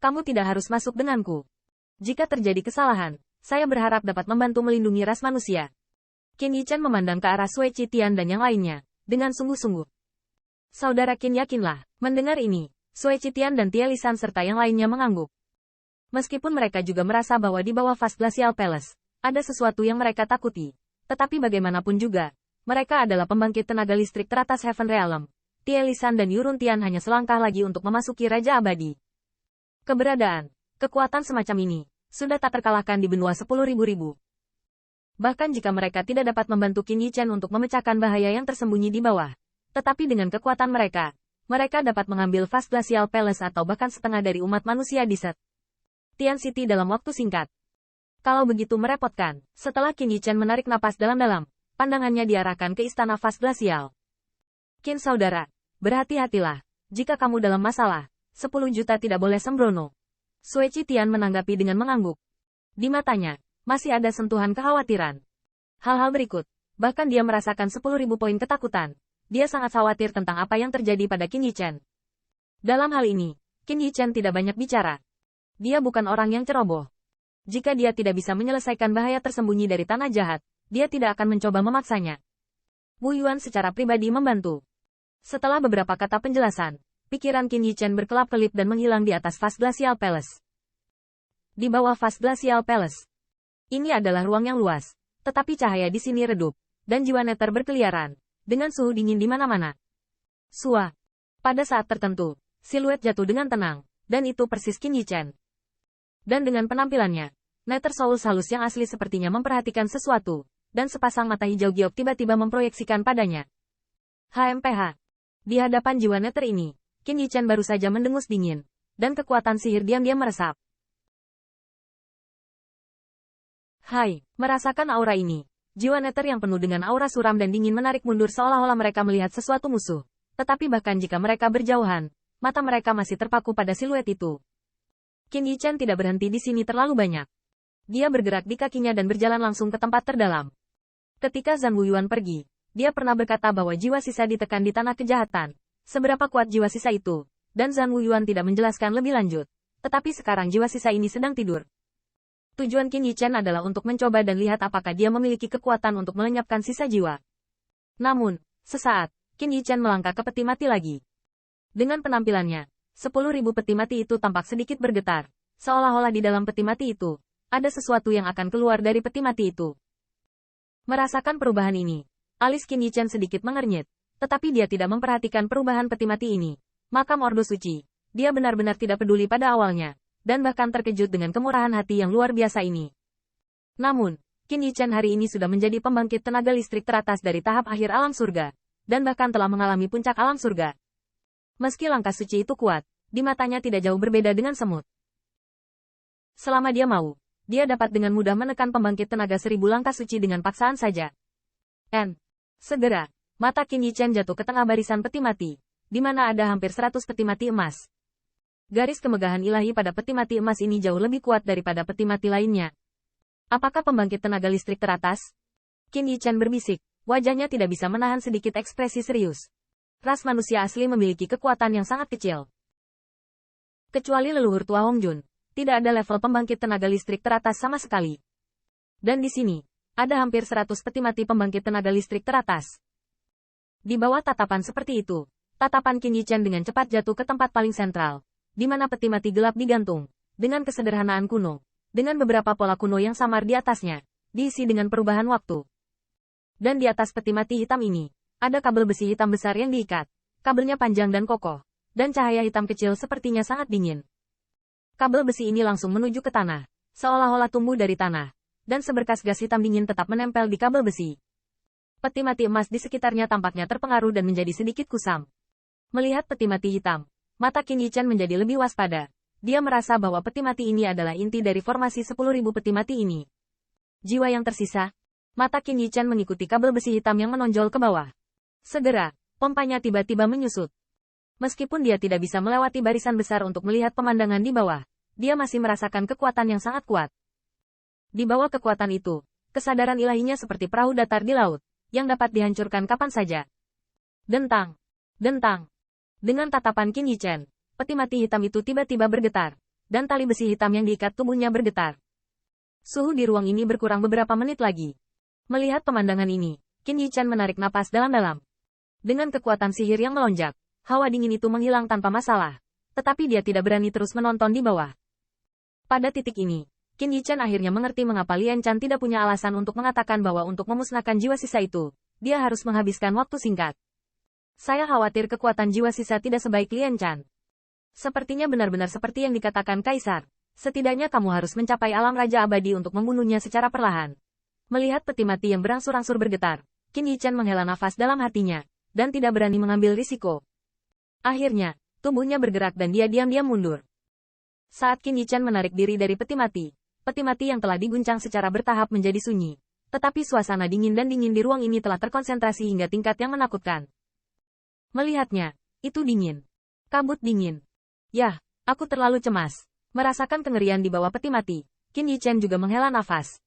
Kamu tidak harus masuk denganku. Jika terjadi kesalahan, saya berharap dapat membantu melindungi ras manusia. Qin Yichen memandang ke arah Sui Qitian dan yang lainnya, dengan sungguh-sungguh. Saudara Qin yakinlah, mendengar ini, Sui Qitian dan Tie Lisan serta yang lainnya mengangguk. Meskipun mereka juga merasa bahwa di bawah Vast Glacial Palace, ada sesuatu yang mereka takuti. Tetapi bagaimanapun juga, mereka adalah pembangkit tenaga listrik teratas Heaven Realm. Tie Lisan dan Yurun Tian hanya selangkah lagi untuk memasuki Raja Abadi. Keberadaan, kekuatan semacam ini, sudah tak terkalahkan di benua 10.000. Bahkan jika mereka tidak dapat membantu Qin Yichen untuk memecahkan bahaya yang tersembunyi di bawah. Tetapi dengan kekuatan mereka, mereka dapat mengambil Vast Glacial Palace atau bahkan setengah dari umat manusia di Set Tian City dalam waktu singkat. Kalau begitu merepotkan, setelah Qin Yichen menarik napas dalam-dalam, pandangannya diarahkan ke istana Vast Glacial. Qin saudara, berhati-hatilah, jika kamu dalam masalah, 10 juta tidak boleh sembrono. Sui Qitian menanggapi dengan mengangguk. Di matanya, masih ada sentuhan kekhawatiran. Hal-hal berikut, bahkan dia merasakan 10.000 poin ketakutan. Dia sangat khawatir tentang apa yang terjadi pada Qin Yichen. Dalam hal ini, Qin Yichen tidak banyak bicara. Dia bukan orang yang ceroboh. Jika dia tidak bisa menyelesaikan bahaya tersembunyi dari tanah jahat, dia tidak akan mencoba memaksanya. Wu Yuan secara pribadi membantu. Setelah beberapa kata penjelasan, pikiran Qin Yichen berkelap-kelip dan menghilang di atas Vast Glacial Palace. Di bawah Vast Glacial Palace, ini adalah ruang yang luas, tetapi cahaya di sini redup, dan jiwa neter berkeliaran, dengan suhu dingin di mana-mana. Sua. Pada saat tertentu, siluet jatuh dengan tenang, dan itu persis Qin Yichen. Dan dengan penampilannya, Nether Souls halus yang asli sepertinya memperhatikan sesuatu, dan sepasang mata hijau giok tiba-tiba memproyeksikan padanya. HMPH. Di hadapan jiwa Nether ini, Qin Yichen baru saja mendengus dingin, dan kekuatan sihir diam-diam meresap. Hai, merasakan aura ini. Jiwa Nether yang penuh dengan aura suram dan dingin menarik mundur seolah-olah mereka melihat sesuatu musuh. Tetapi bahkan jika mereka berjauhan, mata mereka masih terpaku pada siluet itu. Qin Yichen tidak berhenti di sini terlalu banyak. Dia bergerak di kakinya dan berjalan langsung ke tempat terdalam. Ketika Zhang Wuyuan pergi, dia pernah berkata bahwa jiwa sisa ditekan di tanah kejahatan. Seberapa kuat jiwa sisa itu? Dan Zhang Wuyuan tidak menjelaskan lebih lanjut. Tetapi sekarang jiwa sisa ini sedang tidur. Tujuan Qin Yichen adalah untuk mencoba dan lihat apakah dia memiliki kekuatan untuk melenyapkan sisa jiwa. Namun, sesaat, Qin Yichen melangkah ke peti mati lagi. Dengan penampilannya, 10.000 peti mati itu tampak sedikit bergetar, seolah-olah di dalam peti mati itu, ada sesuatu yang akan keluar dari peti mati itu. Merasakan perubahan ini, alis Qin Yichen sedikit mengernyit, tetapi dia tidak memperhatikan perubahan peti mati ini. Makam Ordo Suci, dia benar-benar tidak peduli pada awalnya, dan bahkan terkejut dengan kemurahan hati yang luar biasa ini. Namun, Qin Yichen hari ini sudah menjadi pembangkit tenaga listrik teratas dari tahap akhir alam surga, dan bahkan telah mengalami puncak alam surga. Meski langkah suci itu kuat, di matanya tidak jauh berbeda dengan semut. Selama dia mau, dia dapat dengan mudah menekan pembangkit tenaga 1000 langkah suci dengan paksaan saja. Segera, mata Qin Yichen jatuh ke tengah barisan peti mati, di mana ada hampir 100 peti mati emas. Garis kemegahan ilahi pada peti mati emas ini jauh lebih kuat daripada peti mati lainnya. Apakah pembangkit tenaga listrik teratas? Qin Yichen berbisik, wajahnya tidak bisa menahan sedikit ekspresi serius. Ras manusia asli memiliki kekuatan yang sangat kecil. Kecuali leluhur tua Hong Jun, tidak ada level pembangkit tenaga listrik teratas sama sekali. Dan di sini, ada hampir 100 peti mati pembangkit tenaga listrik teratas. Di bawah tatapan seperti itu, tatapan Qin Yichen dengan cepat jatuh ke tempat paling sentral, di mana peti mati gelap digantung, dengan kesederhanaan kuno, dengan beberapa pola kuno yang samar di atasnya, diisi dengan perubahan waktu. Dan di atas peti mati hitam ini, ada kabel besi hitam besar yang diikat, kabelnya panjang dan kokoh, dan cahaya hitam kecil sepertinya sangat dingin. Kabel besi ini langsung menuju ke tanah, seolah-olah tumbuh dari tanah, dan seberkas gas hitam dingin tetap menempel di kabel besi. Peti mati emas di sekitarnya tampaknya terpengaruh dan menjadi sedikit kusam. Melihat peti mati hitam, mata Qin Yichen menjadi lebih waspada. Dia merasa bahwa peti mati ini adalah inti dari formasi 10.000 peti mati ini. Jiwa yang tersisa, mata Qin Yichen mengikuti kabel besi hitam yang menonjol ke bawah. Segera, pompanya tiba-tiba menyusut. Meskipun dia tidak bisa melewati barisan besar untuk melihat pemandangan di bawah, dia masih merasakan kekuatan yang sangat kuat. Di bawah kekuatan itu, kesadaran ilahinya seperti perahu datar di laut, yang dapat dihancurkan kapan saja. Dentang. Dentang. Dengan tatapan Qin Yichen, peti mati hitam itu tiba-tiba bergetar, dan tali besi hitam yang diikat tubuhnya bergetar. Suhu di ruang ini berkurang beberapa menit lagi. Melihat pemandangan ini, Qin Yichan menarik napas dalam-dalam. Dengan kekuatan sihir yang melonjak, hawa dingin itu menghilang tanpa masalah. Tetapi dia tidak berani terus menonton di bawah. Pada titik ini, Qin Yichan akhirnya mengerti mengapa Lian Chan tidak punya alasan untuk mengatakan bahwa untuk memusnahkan jiwa sisa itu, dia harus menghabiskan waktu singkat. Saya khawatir kekuatan jiwa sisa tidak sebaik Lian Chan. Sepertinya benar-benar seperti yang dikatakan Kaisar. Setidaknya kamu harus mencapai alam Raja Abadi untuk membunuhnya secara perlahan. Melihat peti mati yang berangsur-angsur bergetar, Qin Yichan menghela nafas dalam hatinya, dan tidak berani mengambil risiko. Akhirnya, tubuhnya bergerak dan dia diam-diam mundur. Saat Qin Yichan menarik diri dari peti mati yang telah diguncang secara bertahap menjadi sunyi. Tetapi suasana dingin di ruang ini telah terkonsentrasi hingga tingkat yang menakutkan. Melihatnya, itu dingin. Kabut dingin. Yah, aku terlalu cemas. Merasakan kengerian di bawah peti mati, Qin Yichan juga menghela nafas.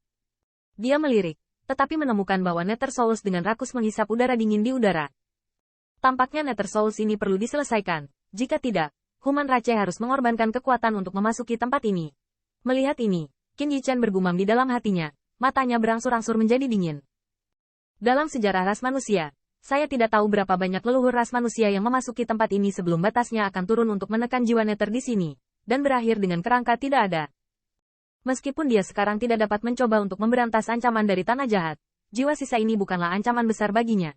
Dia melirik, tetapi menemukan bahwa Nether Souls dengan rakus menghisap udara dingin di udara. Tampaknya Nether Souls ini perlu diselesaikan. Jika tidak, Human Rache harus mengorbankan kekuatan untuk memasuki tempat ini. Melihat ini, Qin Yichan bergumam di dalam hatinya, matanya berangsur-angsur menjadi dingin. Dalam sejarah ras manusia, saya tidak tahu berapa banyak leluhur ras manusia yang memasuki tempat ini sebelum batasnya akan turun untuk menekan jiwa Nether di sini. Dan berakhir dengan kerangka tidak ada. Meskipun dia sekarang tidak dapat mencoba untuk memberantas ancaman dari tanah jahat, jiwa sisa ini bukanlah ancaman besar baginya.